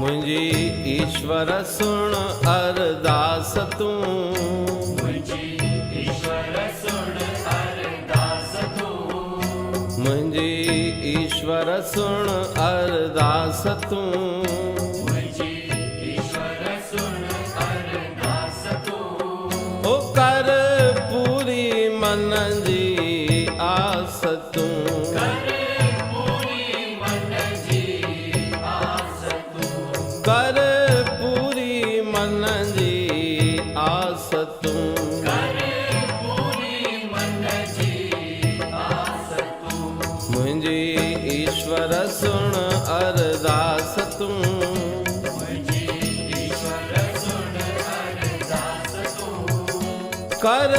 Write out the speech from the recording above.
मुंहिंजी ईश्वर सुण अरदास तूं, मुंहिंजी ईश्वर सुण अरदास तूं, मुंहिंजी ईश्वर सुण अरदास तूं, मुंहिंजी ईश्वर सुण अरदास तूं, ओ कर पूरी मन जी आस तूं, कर पूरी मन जी आस तूं, कर पूरी मन जी आस तूं, कर पूरी मन जी आस तूं, मुंहिंजी ईश्वर सुण अरदास तूं, मुंहिंजी ईश्वर सुण अरदास तूं, कर